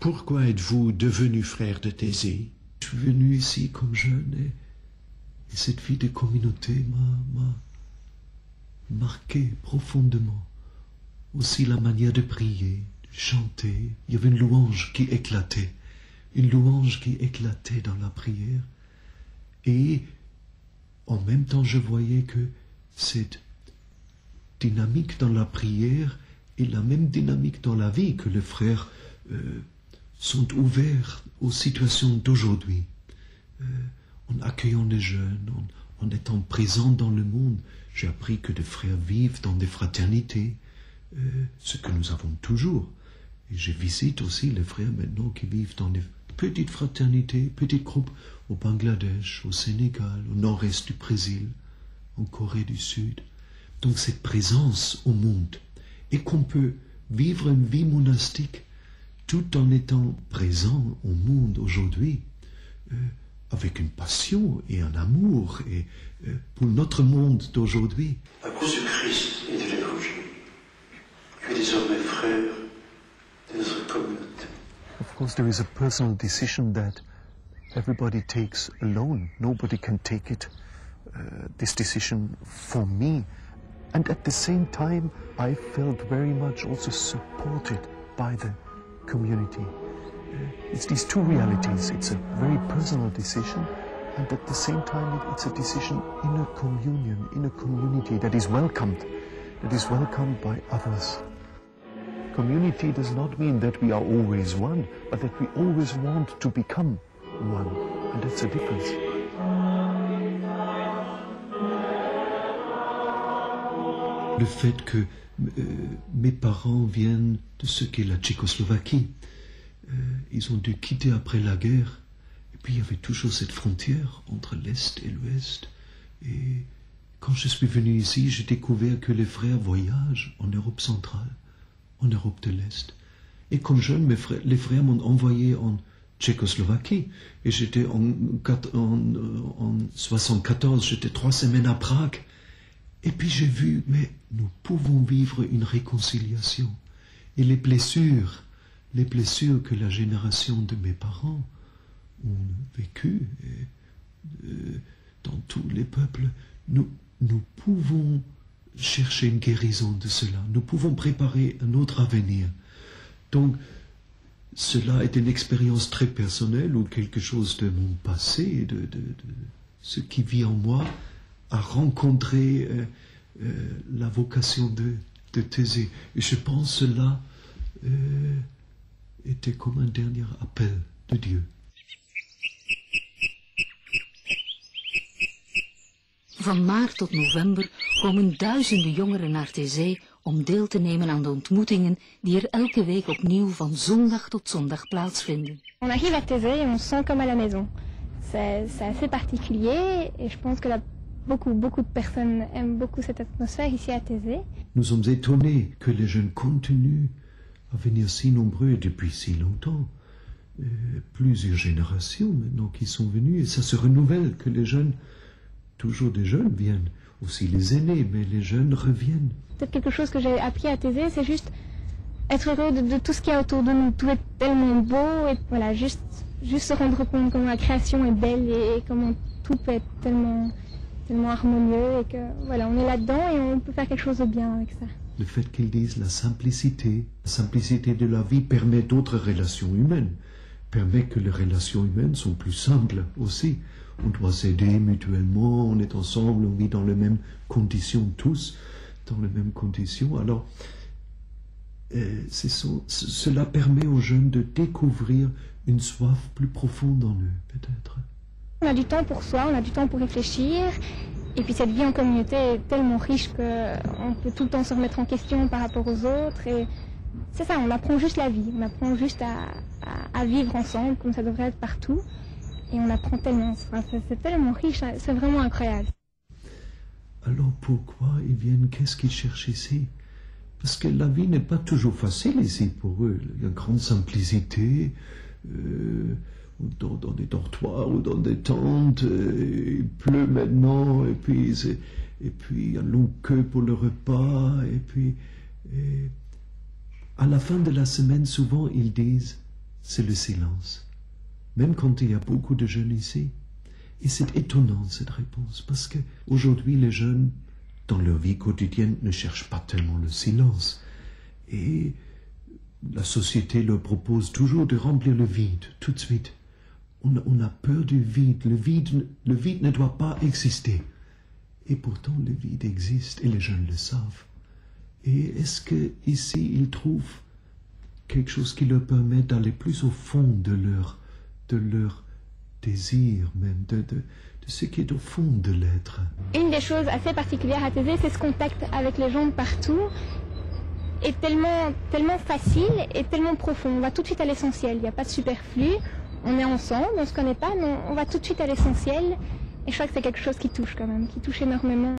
Pourquoi êtes-vous devenu frère de Thésée? Je suis venu ici comme jeune et cette vie de communauté m'a marqué profondément. Aussi la manière de prier, de chanter. Il y avait une louange qui éclatait dans la prière. Et en même temps, je voyais que cette dynamique dans la prière est la même dynamique dans la vie, que les frères sont ouverts aux situations d'aujourd'hui, en accueillant les jeunes, en étant présents dans le monde. J'ai appris que des frères vivent dans des fraternités, ce que nous avons toujours. Et je visite aussi les frères maintenant qui vivent dans des petites fraternités, petits groupes au Bangladesh, au Sénégal, au nord-est du Brésil, en Corée du Sud. Donc cette présence au monde, et qu'on peut vivre une vie monastique tout en étant présent au monde aujourd'hui, avec une passion et un amour et, pour notre monde d'aujourd'hui. À cause du Christ et de l'Évangile, tu es désormais frère de notre communauté. Of course, there is a personal decision that everybody takes alone. Nobody can take it, this decision for me. And at the same time, I felt very much also supported by the community. It's these two realities. It's a very personal decision, and at the same time, it's a decision in a communion, in a community that is welcomed by others. Community does not mean that we are always one, but that we always want to become one, and that's a difference. Le fait que mes parents viennent de ce qu'est la Tchécoslovaquie, ils ont dû quitter après la guerre, et puis il y avait toujours cette frontière entre l'Est et l'Ouest. Et quand je suis venu ici, j'ai découvert que les frères voyagent en Europe centrale, en Europe de l'Est. Et comme jeune, les frères m'ont envoyé en Tchécoslovaquie, et j'étais en 74, j'étais 3 semaines à Prague. Et puis j'ai vu, mais nous pouvons vivre une réconciliation. Et les blessures que la génération de mes parents ont vécues dans tous les peuples, nous pouvons chercher une guérison de cela. Nous pouvons préparer un autre avenir. Donc, cela est une expérience très personnelle ou quelque chose de mon passé, de ce qui vit en moi, à rencontrer la vocation de Thésée. Et je pense que cela était comme un dernier appel de Dieu. Van maart tot november komen duizenden jongeren naar Thésée om deel te nemen aan de ontmoetingen die er elke week opnieuw van zondag tot zondag plaatsvinden. On arrive à Thésée et on se sent comme à la maison. C'est assez particulier et je pense que beaucoup de personnes aiment beaucoup cette atmosphère ici à Thésée. Nous sommes étonnés que les jeunes continuent à venir si nombreux depuis si longtemps. Plusieurs générations maintenant qui sont venues et ça se renouvelle que les jeunes, toujours des jeunes viennent, aussi les aînés, mais les jeunes reviennent. Peut-être quelque chose que j'ai appris à Thésée, c'est juste être heureux de tout ce qu'il y a autour de nous. Tout est tellement beau et voilà, juste se rendre compte comment la création est belle et comment tout peut être tellement harmonieux et que voilà, on est là-dedans et on peut faire quelque chose de bien avec ça. Le fait qu'ils disent la simplicité de la vie permet d'autres relations humaines, permet que les relations humaines sont plus simples aussi. On doit s'aider mutuellement, on est ensemble, on vit dans les mêmes conditions tous, dans les mêmes conditions. Alors, cela permet aux jeunes de découvrir une soif plus profonde en eux, peut-être. On a du temps pour soi, on a du temps pour réfléchir. Et puis cette vie en communauté est tellement riche qu'on peut tout le temps se remettre en question par rapport aux autres. Et c'est ça, on apprend juste la vie, on apprend juste à vivre ensemble comme ça devrait être partout. Et on apprend tellement, c'est tellement riche, c'est vraiment incroyable. Alors pourquoi ils viennent, qu'est-ce qu'ils cherchent ici? Parce que la vie n'est pas toujours facile ici pour eux. Il y a une grande simplicité, dans des dortoirs ou dans des tentes, il pleut maintenant, et puis il y a une longue queue pour le repas, et puis à la fin de la semaine, souvent ils disent, c'est le silence. Même quand il y a beaucoup de jeunes ici. Et c'est étonnant cette réponse, parce que aujourd'hui les jeunes, dans leur vie quotidienne, ne cherchent pas tellement le silence. Et la société leur propose toujours de remplir le vide, tout de suite. On a peur du vide. Le vide ne doit pas exister. Et pourtant, le vide existe et les jeunes le savent. Et est-ce qu'ici, ils trouvent quelque chose qui leur permet d'aller plus au fond de leur désir même, de ce qui est au fond de l'être? Une des choses assez particulières à Taizé, c'est ce contact avec les gens de partout. Est tellement facile et tellement profond. On va tout de suite à l'essentiel. Il n'y a pas de superflu. On est ensemble, on ne se connaît pas, mais on va tout de suite à l'essentiel. Et je crois que c'est quelque chose qui touche quand même, qui touche énormément.